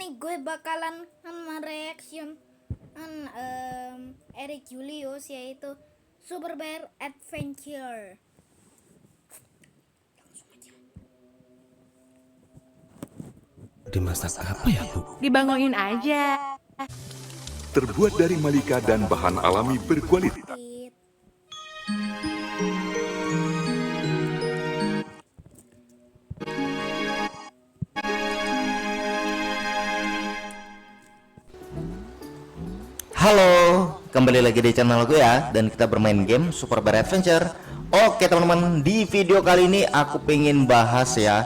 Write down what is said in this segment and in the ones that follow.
nih gue bakalan mereaction Eric Julius, yaitu Super Bear Adventure. Dimasak apa ya, Bu? Dibangunin aja. Terbuat dari malika dan bahan alami berkualitas. Halo, kembali lagi di channel gue ya. Dan kita bermain game Super Bear Adventure. Oke teman-teman, di video kali ini aku pengen bahas ya,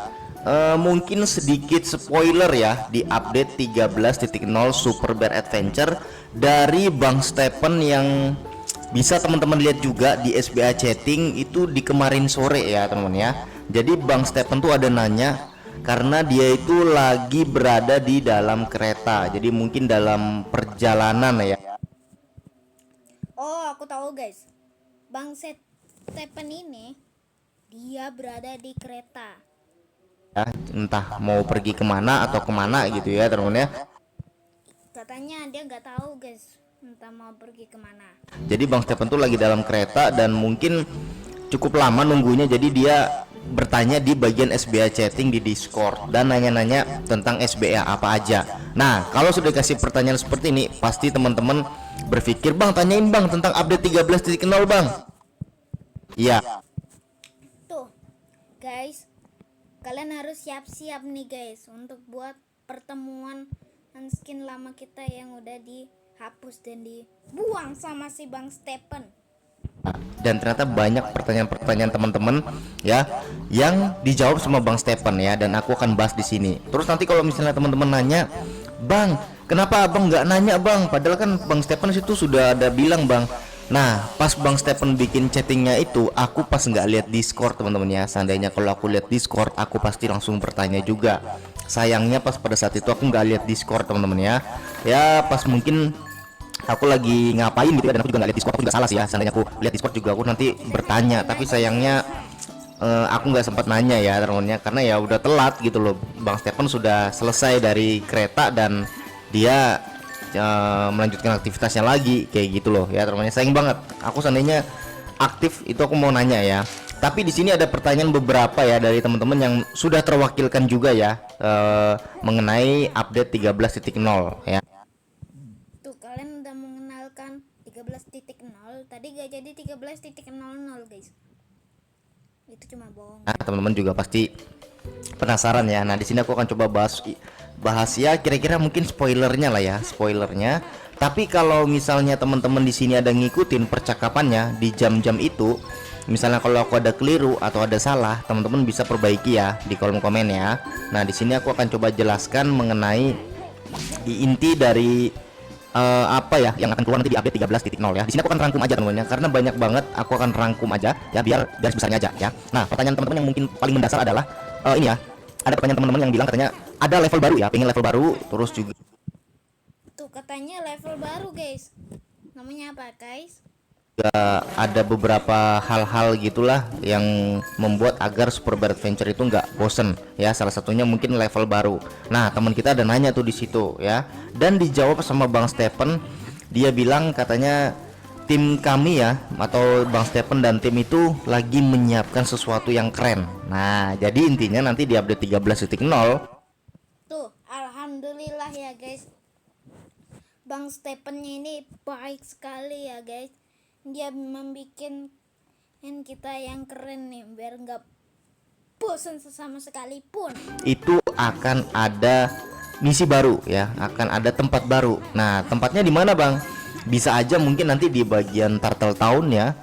mungkin sedikit spoiler ya, di update 13.0 Super Bear Adventure dari Bang Stephen, yang bisa teman-teman lihat juga di SBA chatting itu di kemarin sore ya teman-teman ya. Jadi Bang Stephen tuh ada nanya, karena dia itu lagi berada di dalam kereta, jadi mungkin dalam perjalanan ya. Oh, aku tahu guys. Bang Stephen ini dia berada di kereta. Ya, entah mau pergi kemana atau kemana gitu ya teman-teman ya. Katanya dia nggak tahu guys, entah mau pergi kemana. Jadi Bang Stephen tuh lagi dalam kereta dan mungkin cukup lama nunggunya, jadi dia bertanya di bagian SBA chatting di Discord dan nanya-nanya tentang SBA apa aja. Nah, kalau sudah kasih pertanyaan seperti ini, pasti teman-teman berpikir, Bang, tanyain Bang tentang update 13.0 Bang. Iya. Tuh, guys, kalian harus siap-siap nih guys untuk buat pertemuan skin lama kita yang udah dihapus dan dibuang sama si Bang Stephen. Dan ternyata banyak pertanyaan-pertanyaan teman-teman ya yang dijawab sama Bang Stephen ya, dan aku akan bahas di sini. Terus nanti kalau misalnya teman-teman nanya, Bang, kenapa Abang nggak nanya Bang? Padahal kan Bang Stephen situ sudah ada bilang Bang. Nah, pas Bang Stephen bikin chattingnya itu, aku pas nggak lihat Discord teman-teman ya. Seandainya kalau aku lihat Discord, aku pasti langsung bertanya juga. Sayangnya pas pada saat itu aku nggak lihat Discord teman-teman ya. Ya pas mungkin aku lagi ngapain gitu ya, dan aku juga nggak lihat Discord, aku juga salah sih ya. Seandainya aku lihat Discord juga aku nanti bertanya, tapi sayangnya aku nggak sempat nanya ya teman-teman ya, karena ya udah telat gitu loh. Bang Stephen sudah selesai dari kereta dan dia melanjutkan aktivitasnya lagi kayak gitu loh ya teman-teman. Sayang banget, aku seandainya aktif itu aku mau nanya ya. Tapi di sini ada pertanyaan beberapa ya dari teman-teman yang sudah terwakilkan juga ya, mengenai update 13.0 ya. Tuh, kalian udah mengenalkan 13.0, tadi gak jadi 13.00 guys. Itu cuma bohong. Nah, teman-teman juga pasti penasaran ya. Nah, di sini aku akan coba bahas ya, kira-kira mungkin spoilernya lah ya, spoilernya. Tapi kalau misalnya teman-teman di sini ada ngikutin percakapannya di jam-jam itu, misalnya kalau aku ada keliru atau ada salah, teman-teman bisa perbaiki ya di kolom komen ya. Nah, di sini aku akan coba jelaskan mengenai inti dari apa ya yang akan keluar nanti di update 13.0 ya. Di sini aku akan rangkum aja teman-teman ya, karena banyak banget, aku akan rangkum aja ya biar garis besarnya aja ya. Nah, pertanyaan teman-teman yang mungkin paling mendasar adalah ini ya. Ada pertanyaan teman-teman yang bilang katanya ada level baru ya, pengen level baru, terus juga Tuh, katanya level baru guys. Namanya apa guys? ada beberapa hal-hal gitulah yang membuat agar Super Bear Adventure itu nggak bosen ya. Salah satunya mungkin level baru. Nah, teman kita ada nanya tuh di situ ya, dan dijawab sama Bang Stephen. Dia bilang katanya tim kami ya, atau Bang Stephen dan tim itu lagi menyiapkan sesuatu yang keren. Nah, jadi intinya nanti di update 13.0 Tuh, alhamdulillah ya guys. Bang Stephennya ini baik sekali ya guys. Dia membikin kita yang keren nih, biar nggak bosan sesama sekalipun. itu akan ada misi baru ya, akan ada tempat baru. Nah, tempatnya di mana Bang? Bisa aja mungkin nanti di bagian Turtle Town ya.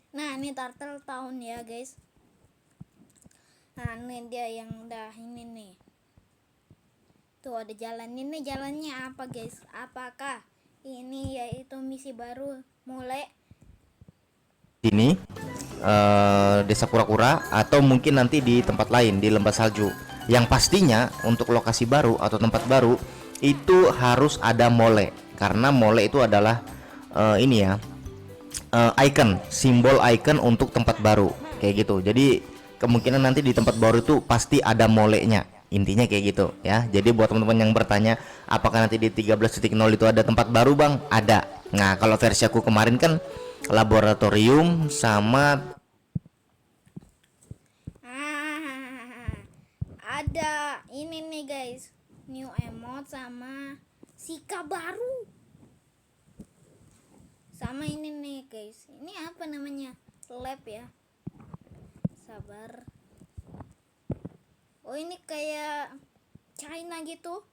Nah, ini Turtle Town ya guys. Nah, ini dia yang udah ini nih. Tuh ada jalan ini, jalannya apa guys? Apakah ini yaitu misi baru mulai Sini Desa Kura-Kura, atau mungkin nanti di tempat lain di Lembah Salju. Yang pastinya untuk lokasi baru atau tempat baru itu harus ada mole, karena mole itu adalah ini ya, icon, simbol icon untuk tempat baru kayak gitu. Jadi kemungkinan nanti di tempat baru itu pasti ada molenya Intinya kayak gitu ya. Jadi buat teman-teman yang bertanya apakah nanti di 13.0 itu ada tempat baru bang, ada. Nah kalau versi aku kemarin kan laboratorium sama Ada ini nih guys, new emote sama Sika baru. Sama ini nih guys, ini apa namanya, lab ya, sabar. Oh ini kayak China gitu.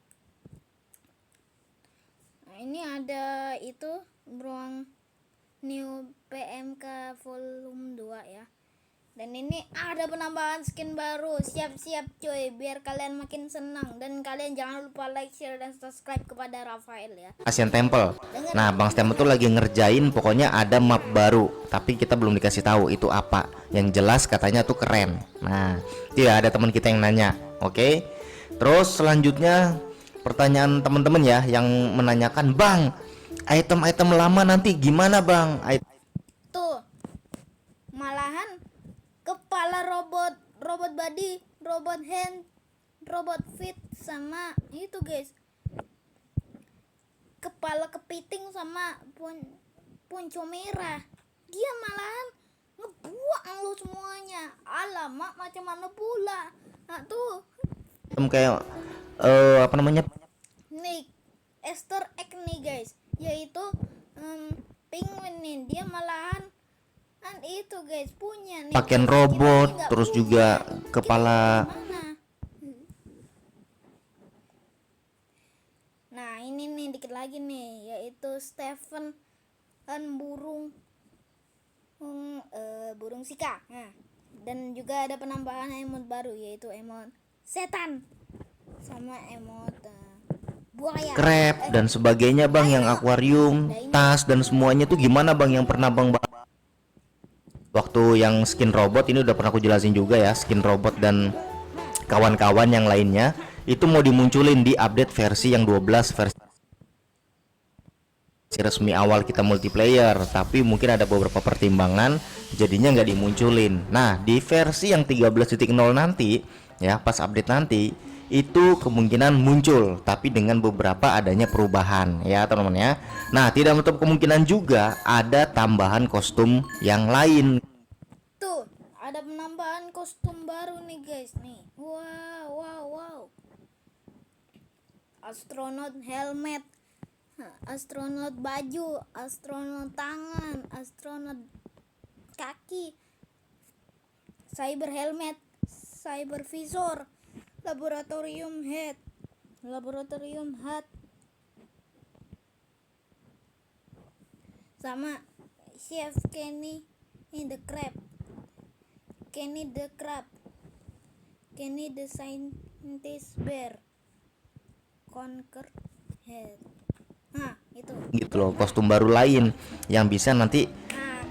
Nah ini ada itu ruang new PMK volume 2 ya. Dan ini ada penambahan skin baru. Siap-siap coy, biar kalian makin senang. Dan kalian jangan lupa like, share, dan subscribe kepada Rafael ya. Asian Temple. Nah Bang Stem tuh lagi ngerjain, pokoknya ada map baru, tapi kita belum dikasih tahu itu apa. Yang jelas katanya tuh keren. Nah itu ya, ada teman kita yang nanya. Oke. Terus selanjutnya pertanyaan teman-teman ya yang menanyakan, bang, item-item lama nanti gimana bang? Tuh, malahan kepala robot, robot body, robot hand, robot feet, sama itu guys, kepala kepiting sama ponco merah. Dia malahan ngebuang lu semuanya. Alamak, macam mana pula. Nah tuh Kayak apa namanya? nih Easter egg nih guys, yaitu penguin nih. Dia malahan itu guys punya nih Pakaian kita robot, nggak terus punya. juga Kita kepala. gimana? Nah ini nih dikit lagi nih, yaitu Stephen dan burung burung Sika. Nah dan juga ada penambahan emot baru, yaitu emot setan sama emot buaya, Crab dan sebagainya bang, yang akuarium, tas dan semuanya tuh gimana bang yang pernah bang waktu yang skin robot ini udah pernah aku jelasin juga ya. Skin robot dan kawan-kawan yang lainnya itu mau dimunculin di update versi yang 12, versi resmi awal kita multiplayer, tapi mungkin ada beberapa pertimbangan jadinya nggak dimunculin. Nah di versi yang 13.0 nanti ya, pas update nanti itu kemungkinan muncul, tapi dengan beberapa adanya perubahan ya teman-teman ya. Nah tidak menutup kemungkinan juga ada tambahan kostum yang lain. tuh ada penambahan kostum baru nih guys nih. Wow, astronot helmet, astronot baju, astronot tangan, astronot kaki, cyber helmet, cyber visor, laboratorium hat, sama chef Kenny the Crab, Kenny the scientist bear, conquer head. Nah itu Gitu loh, kostum baru lain yang bisa nanti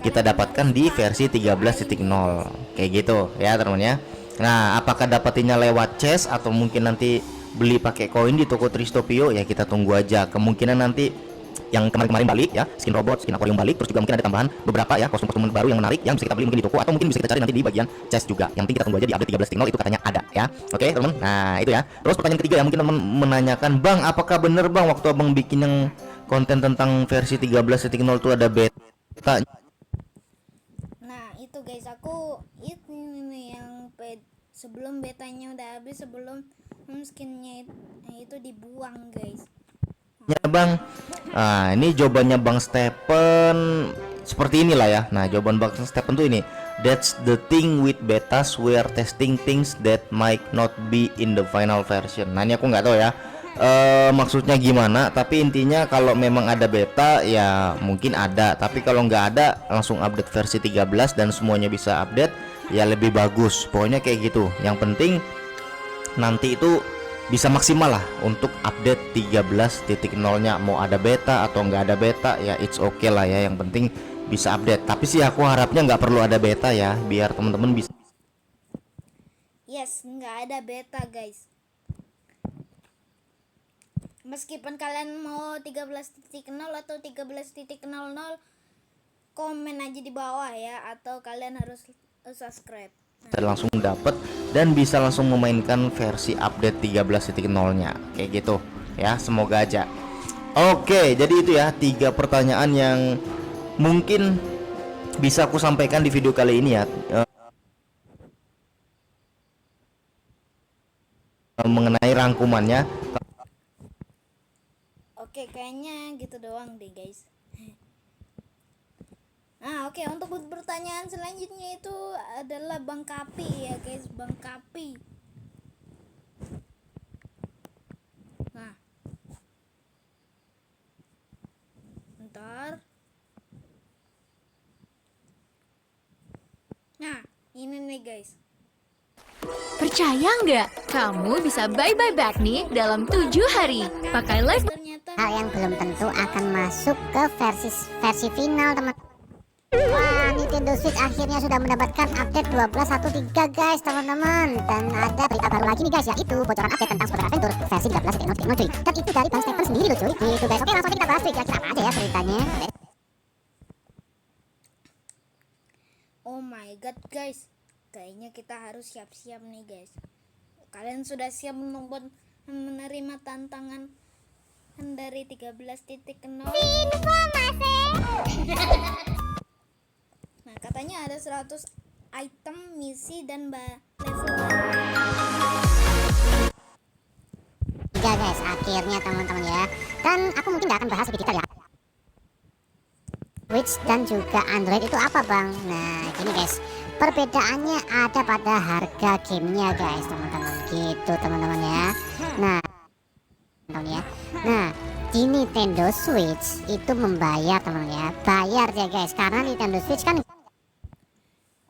kita dapatkan di versi 13.0 kayak gitu ya teman-teman ya. Nah apakah dapatinnya lewat chest atau mungkin nanti beli pakai koin di toko Tristopio ya, kita tunggu aja. Kemungkinan nanti yang kemarin-kemarin balik ya, skin robot, skin akuarium balik, terus juga mungkin ada tambahan beberapa ya kostum-kostum baru yang menarik yang bisa kita beli mungkin di toko, atau mungkin bisa kita cari nanti di bagian chest juga. Yang penting kita tunggu aja di update 13.0 itu katanya ada ya. Oke teman-teman, nah itu ya. Terus pertanyaan ketiga ya, mungkin teman menanyakan, bang apakah bener bang waktu abang bikin yang konten tentang versi 13.0 itu ada beta? Nah itu guys, aku itu nih yang sebelum betanya udah habis, sebelum skinnya itu dibuang guys. Ya bang, nah ini jawabannya bang Stephen seperti inilah ya. Nah jawaban bang Stephen tuh ini, that's the thing with betas, we are testing things that might not be in the final version. Nah ini aku nggak tahu ya maksudnya gimana, tapi intinya kalau memang ada beta ya mungkin ada, tapi kalau nggak ada langsung update versi 13 dan semuanya bisa update ya lebih bagus. Pokoknya kayak gitu, yang penting nanti itu bisa maksimal lah untuk update 13.0-nya. Mau ada beta atau nggak ada beta ya it's okay lah ya, yang penting bisa update. Tapi sih aku harapnya nggak perlu ada beta ya, biar teman-teman bisa. Yes, nggak ada beta guys. Meskipun kalian mau 13.0 atau 13.00, komen aja di bawah ya, atau kalian harus subscribe. langsung dapat dan bisa langsung memainkan versi update 13.0-nya kayak gitu ya, semoga aja. Oke, jadi itu ya 3 pertanyaan yang mungkin bisa aku sampaikan di video kali ini ya, mengenai rangkumannya. Oke, kayaknya gitu doang deh guys. Nah, oke, untuk pertanyaan selanjutnya itu adalah Bang Kapi ya guys, Bang Kapi. Nah, bentar. Nah, ini nih guys. Percaya nggak? Kamu bisa bye-bye back nih dalam 7 hari. Pakai live. Ternyata Hal yang belum tentu akan masuk ke versi final, teman. Wah, Nintendo Switch akhirnya sudah mendapatkan update 12.1.3 guys, teman-teman. Dan ada berita baru lagi nih guys, yaitu bocoran update tentang Super Adventure versi 13.0 cuy. Dan itu dari Bang Stephen sendiri loh cuy. Gitu guys. Oke, langsung aja kita bahas cuy. Kira-kira apa aja ya beritanya. oh my god guys, kayaknya kita harus siap-siap nih guys. Kalian sudah siap menonton menerima tantangan dari 13.0? Nah, katanya ada 100 item misi dan level baru. Ya guys, akhirnya teman-teman ya. Dan aku mungkin gak akan bahas lebih detail ya. Switch dan juga Android itu apa bang? Nah gini guys, perbedaannya ada pada harga gamenya guys, teman-teman. Gitu teman-teman ya. Nah, teman-teman ya. Nah, di Nintendo Switch itu membayar teman-teman ya. Bayar ya guys, karena Nintendo Switch kan.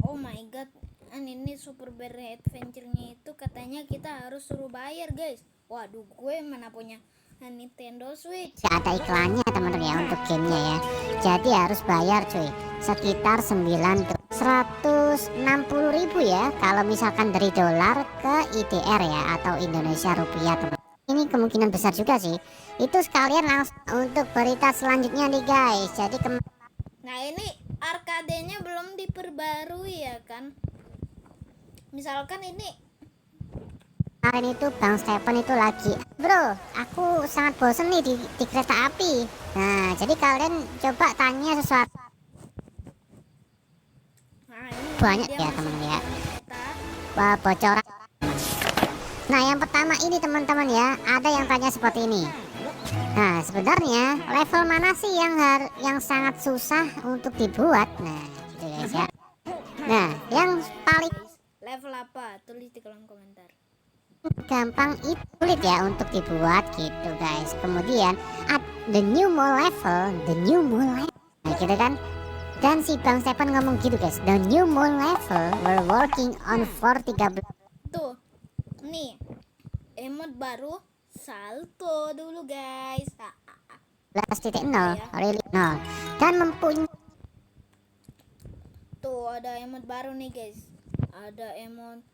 Oh my god, ini Super Berry Adventure-nya itu katanya kita harus suruh bayar guys. Waduh, gue mana punya Nintendo Switch. Gak ada iklannya teman-teman ya untuk gamenya ya. Jadi harus bayar cuy, sekitar 160.000 ya kalau misalkan dari dolar ke IDR ya, atau Indonesia rupiah teman. Ini kemungkinan besar juga sih. Itu sekalian langsung untuk berita selanjutnya nih guys. Jadi Nah, ini arcade-nya belum diperbarui ya kan. Misalkan ini kemarin itu Bang Stephen itu lagi, bro, aku sangat bosen nih di kereta api. Nah, jadi kalian coba tanya sesuatu. nah, ini Banyak dia ya, masih teman-teman ya. kereta. Wah, bocoran. Nah, yang pertama ini teman-teman ya, ada yang tanya seperti ini. Nah, sebenarnya level mana sih yang sangat susah untuk dibuat? Nah, gitu guys ya. Nah, yang paling Level apa? Tulis di kolom komentar. gampang itu sulit ya untuk dibuat gitu guys. Kemudian the new level. Nah, gitu kan. Dan si Bang Stephen ngomong gitu guys, the new level we're working on for 13. Tuh, nih emot baru salto dulu guys. 11.0 really 0 dan mempunyai Tuh ada emot baru nih guys. Ada emot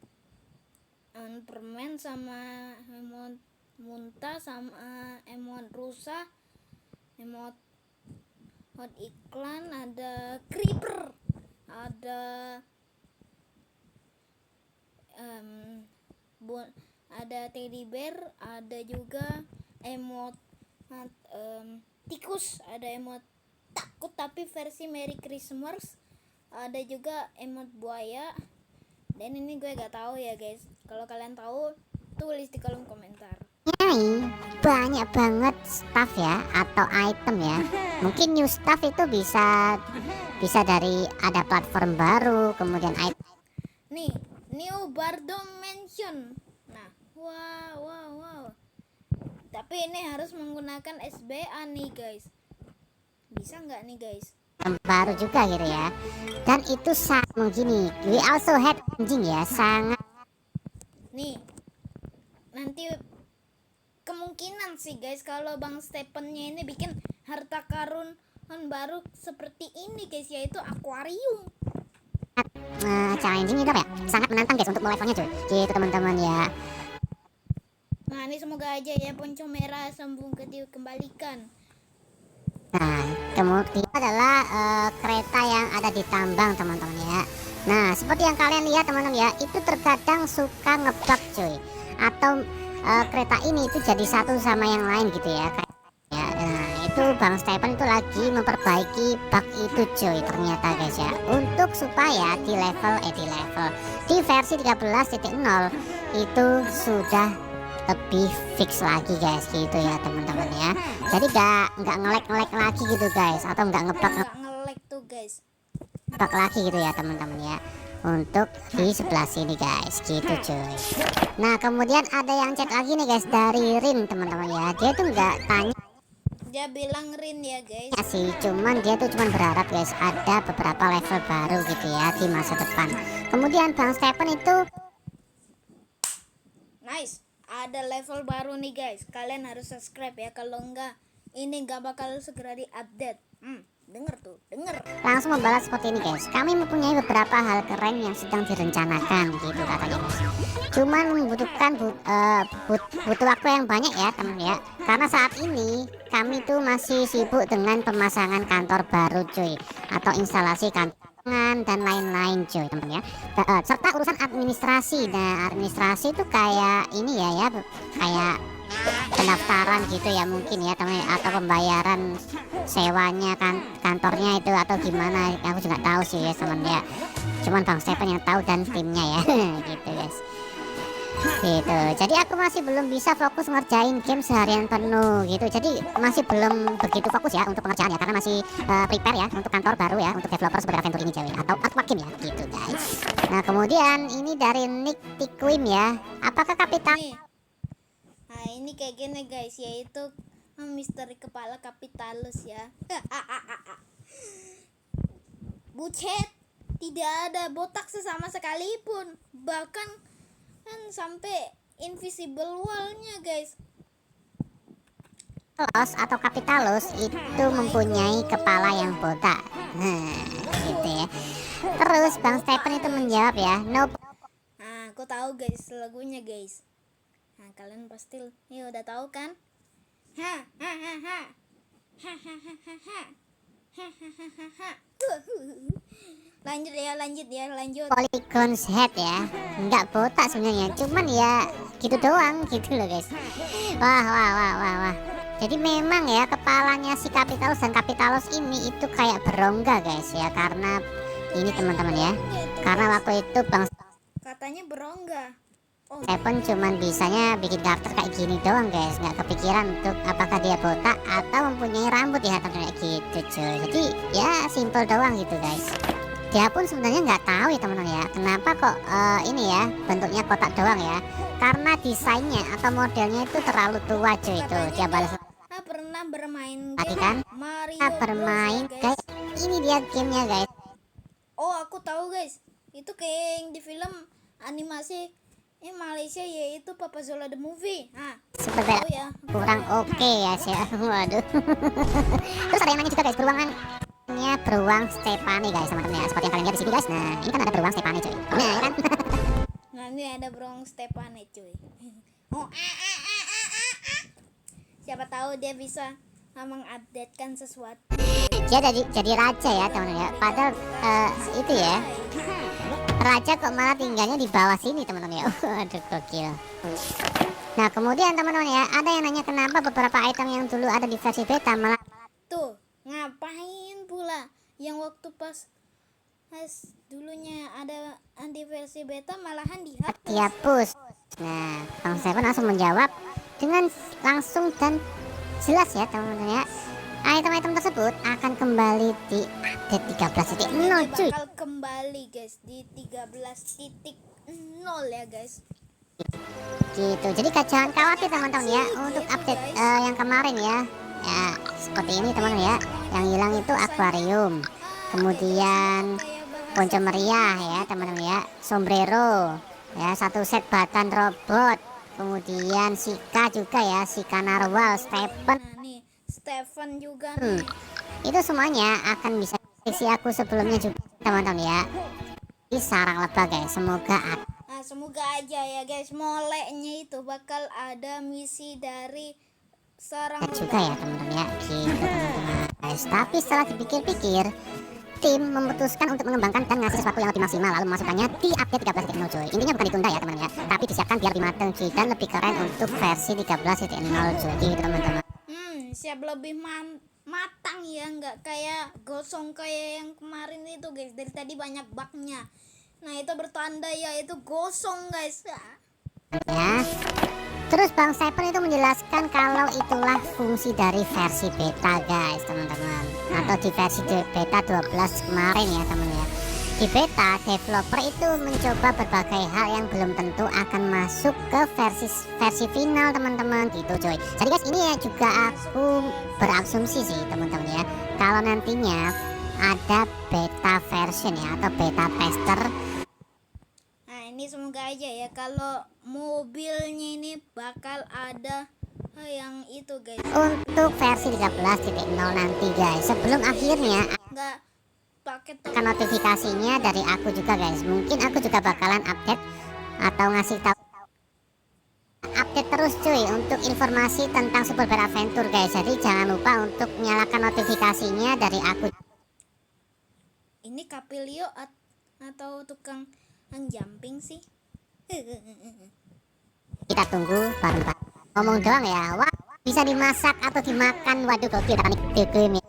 permen sama emot muntah sama emot rusak, emot hot iklan, ada creeper, ada ada teddy bear, ada juga emot tikus, ada emot takut tapi versi Merry Christmas, ada juga emot buaya. Dan ini gue gak tahu ya guys. Kalau kalian tahu, tulis di kolom komentar. banyak banget stuff ya, atau item ya. Mungkin new stuff itu bisa dari ada platform baru, kemudian item. Nih, New Bardo Mansion. Nah, wow. Tapi ini harus menggunakan SBA nih guys. Bisa nggak nih guys? baru juga gitu ya. Dan itu sangat gini, we also had anjing ya, sangat Nih, nanti kemungkinan sih guys kalau Bang Stephennya ini bikin harta karun baru seperti ini guys, yaitu akuarium. challenging gitu ya, sangat menantang guys untuk levelnya cuy, gitu teman-teman ya. Nah, ini semoga aja ya ponco merah sambung dikembalikan. Nah, kemudian adalah kereta yang ada di tambang teman-teman ya. Nah, seperti yang kalian lihat teman-teman ya, itu terkadang suka ngebug cuy, atau kereta ini itu jadi satu sama yang lain gitu ya. Ya, nah, itu Bang Stephen itu lagi memperbaiki bug itu cuy ternyata guys ya, untuk supaya di versi 13.0 itu sudah lebih fix lagi guys gitu ya teman-teman ya. Jadi nggak ngelek lagi gitu guys, atau nggak ngebug Nggak nge-lag tuh guys. lagi gitu ya teman-teman ya, untuk di sebelah sini guys gitu cuy. Nah kemudian ada yang chat lagi nih guys dari Rin teman-teman ya, dia tuh nggak tanya Dia bilang Rin ya guys. sih, cuman dia tuh cuman berharap guys ada beberapa level baru gitu ya di masa depan. Kemudian Bang Stephen itu Nice. Ada level baru nih guys. Kalian harus subscribe ya. Kalau enggak, ini nggak bakal segera di-update. Denger tuh, denger. langsung membalas seperti ini guys, kami mempunyai beberapa hal keren yang sedang direncanakan gitu katanya guys. Cuman membutuhkan butuh waktu yang banyak ya teman ya, karena saat ini kami tuh masih sibuk dengan pemasangan kantor baru cuy, atau instalasi kantor dan lain-lain cuy teman ya. Serta urusan administrasi. Nah administrasi itu kayak ini ya kayak pendaftaran gitu ya mungkin ya teman, atau pembayaran sewanya kan kantornya itu atau gimana, aku juga tahu sih ya teman ya, cuman Bang Stephen yang tahu dan timnya ya gitu guys gitu. Jadi aku masih belum bisa fokus ngerjain game seharian penuh gitu, jadi masih belum begitu fokus ya untuk pengerjaan ya, karena masih prepare ya untuk kantor baru ya, untuk developer seperti Adventure ini Jawi atau Aqua Game ya gitu guys. Nah kemudian ini dari Nick Tikwim ya, apakah kapital Nih. Nah ini kayak gini guys, yaitu misteri kepala Kapitalus ya. Bucet, tidak ada botak sesama sekalipun, bahkan kan sampai invisible wallnya guys. atau Kapitalus itu mempunyai kepala yang botak. Gitu ya. Terus Bang Stephen itu menjawab ya, no. Nah aku tahu guys lagunya guys. Nah kalian pasti ya udah tahu kan? Lanjut ya. Polygon's head ya, nggak botak sebenarnya, cuman ya gitu doang gitu loh guys. Wah. Jadi memang ya kepalanya si Kapitalus dan Kapitalus ini itu kayak berongga guys ya, karena ini teman-teman ya, karena waktu itu Bang Katanya berongga. Oh, Stephen cuman bisanya bikin karakter kayak gini doang guys, nggak kepikiran untuk apakah dia botak atau mempunyai rambut ya kayak gitu cuy. Jadi ya simple doang gitu guys. Dia pun sebenarnya nggak tahu ya teman-teman ya, kenapa kok ini ya bentuknya kotak doang ya, karena desainnya atau modelnya itu terlalu tua cuy. Itu dia balas pernah bermain tadi game kan, Mario bermain Bros ya, guys. Ini dia gamenya guys. Oh aku tahu guys, itu kayak yang di film animasi Malaysia yaitu Papa Zola the Movie. Seperti Tahu ya. kurang oke ya sih. Waduh. Terus ada yang nanya juga guys, beruang Stefani guys teman-teman ya, seperti yang kalian lihat di sini guys. Nah ini kan ada beruang Stefani cuy. Nah ya kan. Nah ini ada beruang Stefani cuy. Oh, siapa tahu dia bisa mengupdatekan sesuatu. Dia jadi raja ya teman-teman ya. Padahal itu ya, raja kok malah tinggalnya di bawah sini teman-teman ya. Aduh gokil. Nah kemudian teman-teman ya, ada yang nanya kenapa beberapa item yang dulu ada di versi beta malah Tuh ngapain pula yang waktu pas dulunya ada di versi beta malahan dihapus. dihapus. Nah Bang Stephen langsung menjawab dengan langsung dan jelas ya teman-teman ya, item-item tersebut akan kembali di update 13.0 cuy. Bakal kembali guys di 13.0 ya guys. Gitu. Jadi jangan khawatir teman-teman ya untuk update yang kemarin ya. Ya seperti ini teman-teman ya. Yang hilang itu akuarium. Kemudian ponco meriah ya teman-teman ya. Sombrero ya, satu set batan robot. Kemudian Sika juga ya, Sika narwhal, Stephen. Nah nih Stephen juga nih. Itu semuanya akan bisa isi aku sebelumnya juga teman-teman ya. Di sarang lebah guys. Semoga aja ya guys, moleknya itu bakal ada misi dari sarang juga ya teman-teman ya gitu teman-teman guys. Tapi setelah dipikir-pikir tim memutuskan untuk mengembangkan dan ngasih sesuatu yang lebih maksimal, lalu memasukkannya di update 13.0 cuy. Intinya bukan ditunda ya teman-teman ya, tapi disiapkan biar lebih mateng cuy, dan lebih keren untuk versi 13.0 cuy gitu teman-teman. Siap lebih matang ya, nggak kayak gosong kayak yang kemarin itu guys. Dari tadi banyak bugnya. Nah itu bertanda ya itu gosong guys. Ya. Terus Bang Stephen itu menjelaskan kalau itulah fungsi dari versi beta guys teman-teman, atau di versi beta 12 kemarin ya teman ya. Di beta, developer itu mencoba berbagai hal yang belum tentu akan masuk ke versi final teman-teman gitu coy. Jadi guys ini ya juga aku berasumsi sih teman-teman ya, kalau nantinya ada beta version ya atau beta tester. Nah ini semoga aja ya kalau mobilnya ini bakal ada yang itu guys. Untuk versi 13.0 nanti guys, sebelum akhirnya Nggak pakai akan notifikasinya dari aku juga guys. Mungkin aku juga bakalan update atau ngasih tahu update terus cuy untuk informasi tentang Super Bear Adventure guys. Jadi jangan lupa untuk nyalakan notifikasinya dari aku. Ini Capilio atau tukang yang jumping sih? Kita tunggu bareng-bareng. Ngomong doang ya. Wah, bisa dimasak atau dimakan. Waduh gokil panik game.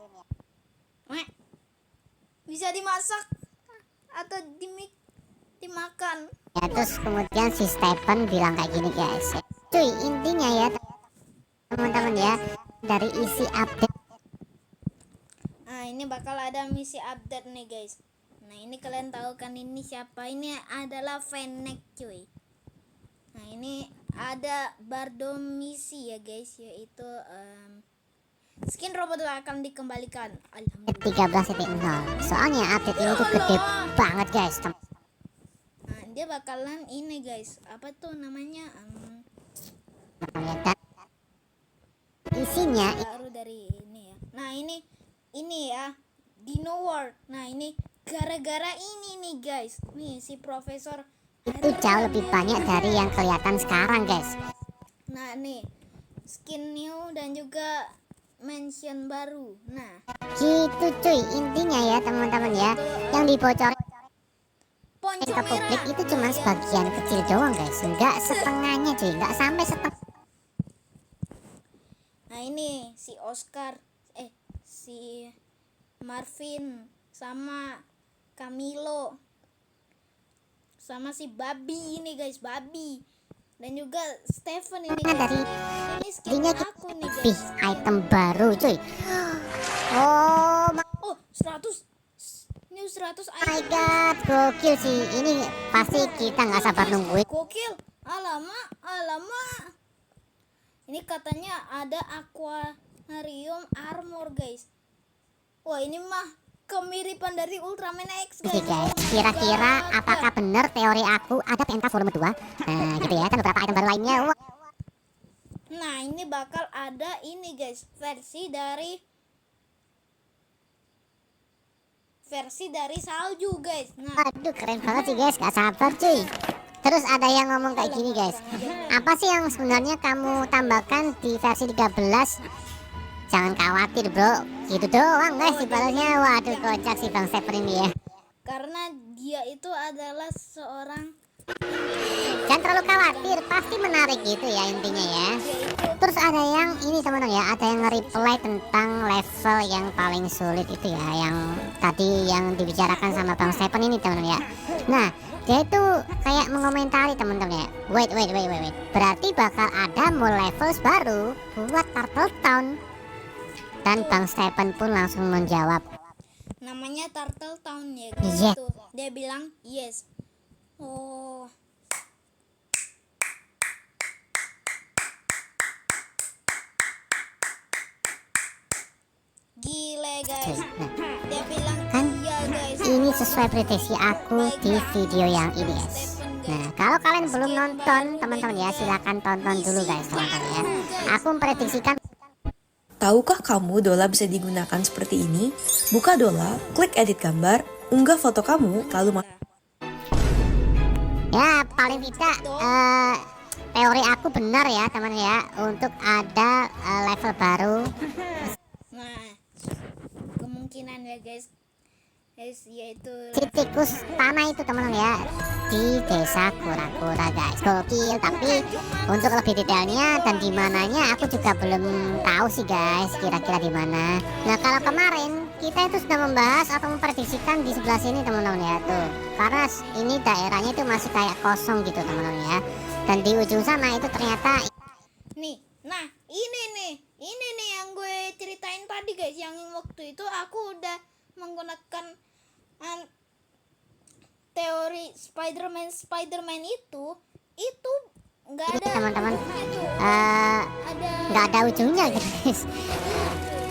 Bisa dimasak atau dimakan. Ya terus kemudian si Stephen bilang kayak gini guys. Cuy, intinya ya teman-teman ya, dari isi update. Nah ini bakal ada misi update nih guys. Nah ini kalian tahu kan ini siapa? Ini adalah Fennec cuy. Nah ini ada Bardo misi ya guys, yaitu skin robot akan dikembalikan. Alhamdulillah. 13.0. Soalnya update ini tuh gede banget guys. Nah dia bakalan ini guys, apa tuh namanya? Dan isinya Baru dari ini ya. Nah ini ya Dino World. Nah ini gara-gara ini nih guys. Nih si Profesor itu jauh lebih banyak dari yang kelihatan sekarang guys. Nah nih skin new dan juga mention baru. Nah Gitu cuy, intinya ya teman-teman ya, yang dibocorin ponco ke publik merah. itu cuma sebagian kecil doang guys, nggak setengahnya cuy, nggak sampai setengah. Nah ini si Oscar, si Marvin sama Camilo sama si Babi ini guys, Babi dan juga Stephen ini Nah, guys. dari Ini skin intinya aku nih lebih guys. item baru cuy. Oh Oh 100 ini 100 my item. god, gokil sih. Ini pasti kita nggak sabar nungguin. Gokil. Alamak. Ini katanya ada aquarium armor guys. Wah ini mah kemiripan dari Ultraman X Oke guys. guys, kira-kira apakah benar teori aku ada PMK volume 2? Nah gitu ya, kan beberapa item baru lainnya. Wah, Nah ini bakal ada ini guys, versi dari salju guys. Nah waduh keren banget sih guys, gak sabar cuy. Terus ada yang ngomong kayak gini guys, apa sih yang sebenarnya kamu tambahkan di versi 13? Jangan khawatir bro, gitu doang guys dibalasnya. Waduh kocak sih Bang Stephen ini ya. karena dia itu adalah seorang Jangan terlalu khawatir, pasti menarik gitu ya intinya ya. Terus ada yang ini teman-teman ya, ada yang nge-reply tentang level yang paling sulit itu ya, yang tadi yang dibicarakan sama Bang Stephen ini teman-teman ya. Nah dia itu kayak mengomentari teman-teman ya, wait, berarti bakal ada more levels baru buat Turtle Town. Dan Bang Stephen pun langsung menjawab, namanya Turtle Town ya guys. Yes. Tuh, dia bilang yes. Oh gile guys. Dia bilang Kan iya guys. ini sesuai prediksi aku di video yang ini guys. Nah kalau kalian belum nonton teman-teman ya, silahkan tonton dulu guys teman-teman ya. Aku memprediksikan. Tahukah kamu Dola bisa digunakan seperti ini? Buka Dola, klik edit gambar, unggah foto kamu, lalu Ya paling tidak teori aku benar ya teman ya, untuk ada level baru. Nah kemungkinan ya guys, guys, yaitu si tikus tanah itu teman-teman ya, di desa Kura-Kura guys. Gokil, tapi untuk lebih detailnya dan di mananya aku juga belum tahu sih guys, kira-kira di mana. Nah, kalau kemarin kita itu sudah membahas atau memprediksikan di sebelah sini teman-teman ya tuh, karena ini daerahnya itu masih kayak kosong gitu teman-teman ya, dan di ujung sana itu ternyata nih. Nah, ini nih yang gue ceritain tadi guys, yang waktu itu aku udah menggunakan teori Spiderman itu nggak ada teman-teman itu, ada nggak ada ujungnya guys.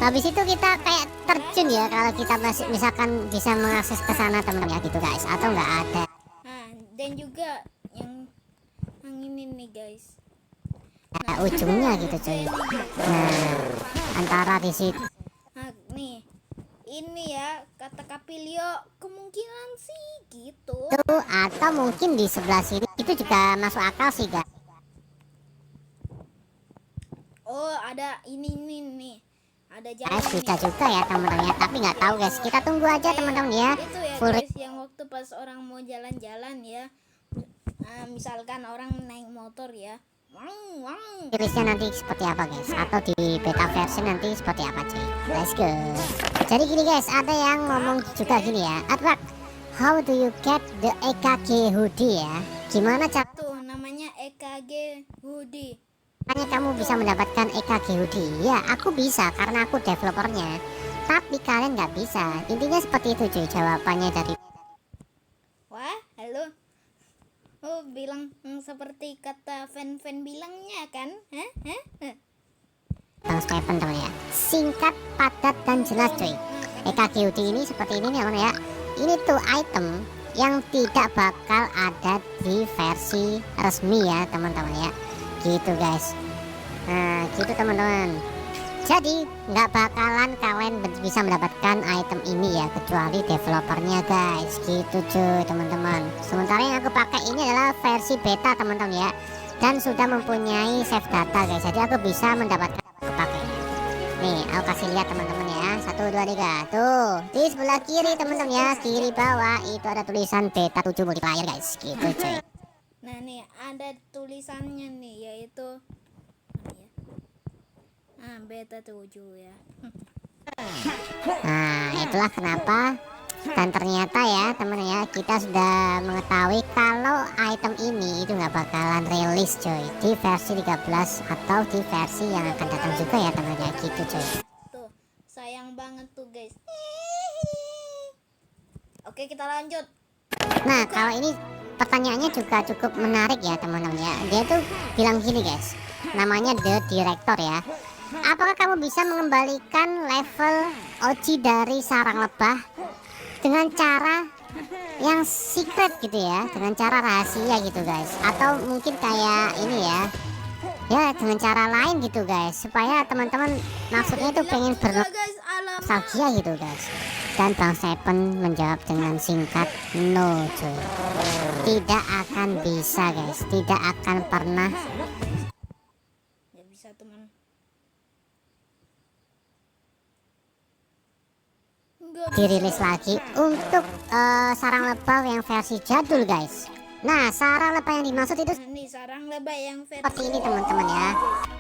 Habis itu kita kayak terjun ya kalau kita misalkan bisa mengakses ke sana teman-teman ya gitu guys, atau nggak ada. nah, dan juga yang ini nih guys, Ujungnya gitu cuy. Nah, antara di situ nah nih ini ya kata Kapilio, kemungkinan sih gitu. atau mungkin di sebelah sini itu juga masuk akal sih guys. Oh, ada ini nih, ada Guys, jalan bisa nih. juga ya teman-teman ya, tapi nggak tahu guys. Kita tunggu aja teman-teman ya. Itu ya Full guys, yang waktu pas orang mau jalan-jalan ya, misalkan orang naik motor ya, wang. rilisnya nanti seperti apa guys, atau di beta versi nanti seperti apa cuy. Let's go. Jadi gini guys, ada yang ngomong juga gini ya, Adrak, how do you get the EKG hoodie ya? Gimana caranya Tuh namanya EKG hoodie. kamu bisa mendapatkan EKG hoodie? Ya, aku bisa karena aku developernya. Tapi kalian nggak bisa. Intinya seperti itu cuy jawabannya dari Wah, halo. Oh, bilang seperti kata fan-fan bilangnya kan? Hah? Bang Stephen teman ya. Singkat, padat dan jelas cuy. EKG hoodie ini seperti ini nih teman ya. Ini tuh item yang tidak bakal ada di versi resmi ya teman-teman ya. Gitu guys. Nah, gitu teman-teman. Jadi nggak bakalan kalian bisa mendapatkan item ini ya kecuali developernya guys. Gitu cuy teman-teman. Sementara yang aku pakai ini adalah versi beta teman-teman ya, dan sudah mempunyai save data guys. Jadi aku bisa mendapatkan, aku pakai. Nih, aku kasih lihat teman-teman ya. 1, 2, 3. Tuh, di sebelah kiri teman-teman ya, kiri bawah itu ada tulisan beta 7 multiplayer guys. Gitu cuy. Nah, nih ada tulisannya nih, yaitu beta 7 ya. Nah, itulah kenapa. Dan ternyata ya teman ya, kita sudah mengetahui kalau item ini itu nggak bakalan rilis coy di versi 13 atau di versi yang akan datang juga ya teman ya, gitu coy. Tuh, sayang banget tuh guys. Oke, kita lanjut. Nah, kalau ini pertanyaannya juga cukup menarik ya teman-teman ya. Dia tuh bilang gini guys, namanya The Director ya. Apakah kamu bisa mengembalikan level OG dari sarang lebah dengan cara yang secret gitu ya, dengan cara rahasia gitu guys, atau mungkin kayak ini ya dengan cara lain gitu guys, supaya teman-teman maksudnya itu pengen Enggak, guys, alamak. bernostalgia gitu guys. Dan Bang Stephen menjawab dengan singkat, no cuy, tidak akan bisa guys, tidak akan pernah Nggak bisa teman. dirilis lagi untuk sarang lebah yang versi jadul guys. Nah, sarang lebah yang dimaksud itu Nah, nih sarang lebah yang versi seperti ini teman-teman ya.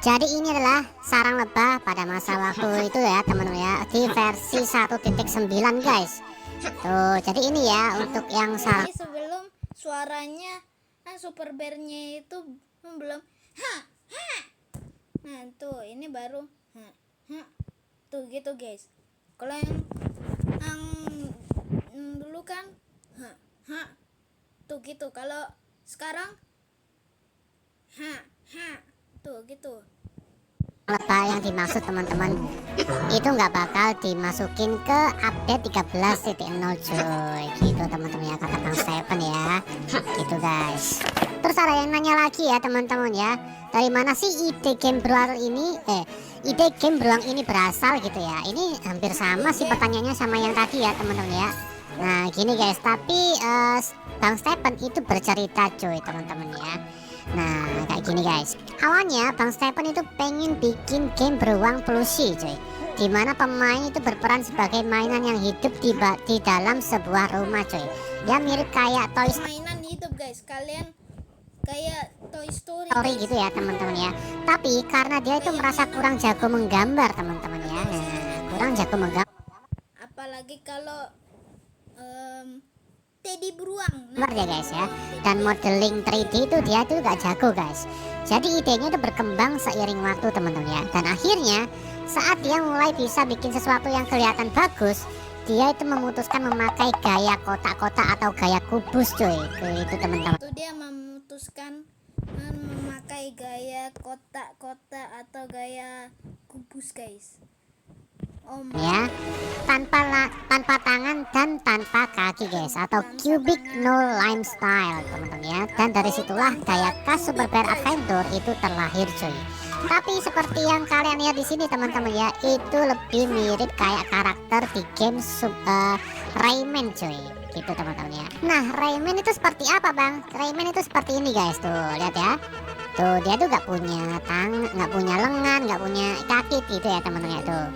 Jadi ini adalah sarang lebah pada masa waktu itu ya teman-teman ya, di versi 1.9 guys. Tuh, jadi ini ya untuk yang sarang. Ini sebelum suaranya super bear-nya itu belum ha. Nah, tuh ini baru ha. Tuh gitu guys. Kalau yang dulu kan ha. Tuh gitu. Kalau sekarang ha. Tuh gitu. Lebah yang dimaksud teman-teman itu nggak bakal dimasukin ke update 13.0 cuy, gitu teman-teman ya, kata Bang Stephen ya, gitu guys. Terus ada yang nanya lagi ya teman-teman ya, dari mana sih ide game beruang ini berasal gitu ya. Ini hampir sama sih pertanyaannya sama yang tadi ya teman-teman ya. Nah gini guys, tapi Bang Stephen itu bercerita cuy teman-teman ya. Nah kayak gini guys, awalnya Bang Stephen itu pengen bikin game beruang plushie cuy, di mana pemain itu berperan sebagai mainan yang hidup di dalam sebuah rumah coy. Dia mirip kayak Toy Mainan hidup guys, kalian kayak Toy Story Story guys. gitu ya teman-teman ya. Tapi karena dia itu merasa kurang jago menggambar teman-teman ya. Nah, kurang jago menggambar Apalagi kalau Teddy beruang. Nah, ya guys ya. Dan modeling 3D itu dia tuh gak jago guys. Jadi idenya itu berkembang seiring waktu teman-teman ya. Dan akhirnya saat dia mulai bisa bikin sesuatu yang kelihatan bagus, dia itu memutuskan memakai gaya kotak-kotak atau gaya kubus coy. Itu teman-teman. itu dia memutuskan memakai gaya kotak-kotak atau gaya kubus guys. Ya, tanpa tangan dan tanpa kaki guys, atau cubic no line style teman-teman ya. Dan dari situlah gaya khas Super Bear Adventure itu terlahir cuy. Tapi seperti yang kalian lihat di sini teman-teman ya, itu lebih mirip kayak karakter di game Rayman cuy, gitu teman-teman ya. Nah, Rayman itu seperti apa bang? Rayman itu seperti ini guys, tuh lihat ya. Tuh dia tuh nggak punya tangan, nggak punya lengan, nggak punya kaki gitu ya teman-teman ya tuh.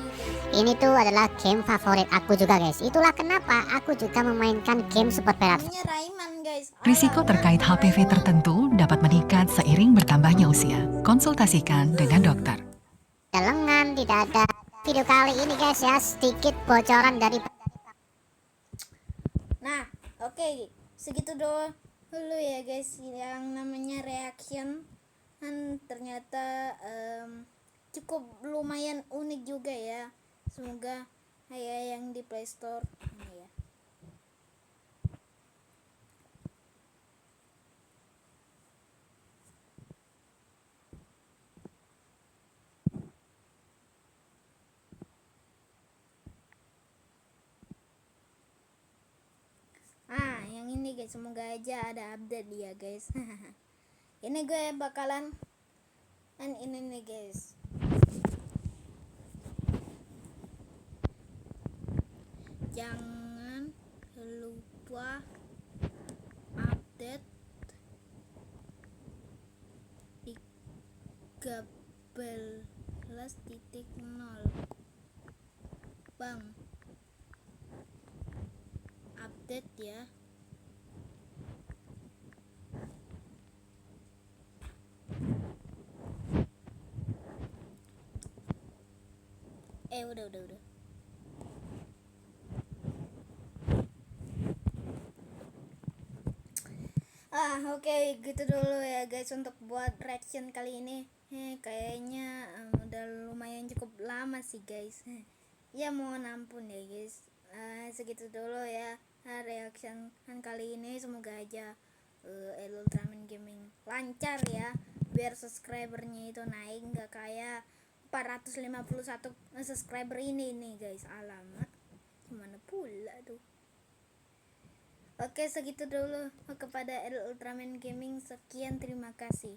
Ini tuh adalah game favorit aku juga guys. Itulah kenapa aku juga memainkan game Super Bear Adventure. Namanya Rayman guys. Risiko terkait HPV tertentu dapat meningkat seiring bertambahnya usia. Konsultasikan dengan dokter. Ada lengan, tidak ada. Video kali ini guys ya, sedikit bocoran dari. Nah, oke, segitu dulu ya guys yang namanya reaction. Dan ternyata cukup lumayan unik juga ya. Semoga kayak yang di Play Store ini ya. Yang ini guys, semoga aja ada update ya guys. Ini gue bakalan ini nih guys. Jangan lupa update 13.0 Bang, update ya. Udah. Oke, gitu dulu ya guys untuk buat reaction kali ini. Kayaknya udah lumayan cukup lama sih guys. Ya mohon ampun ya guys. Segitu dulu ya reaction kali ini. Semoga aja Ultraman Gaming lancar ya, biar subscribernya itu naik, nggak kayak 451 subscriber ini nih guys. Alamak, gimana pula tuh. Oke, segitu dulu kepada Ultraman Gaming. Sekian, terima kasih.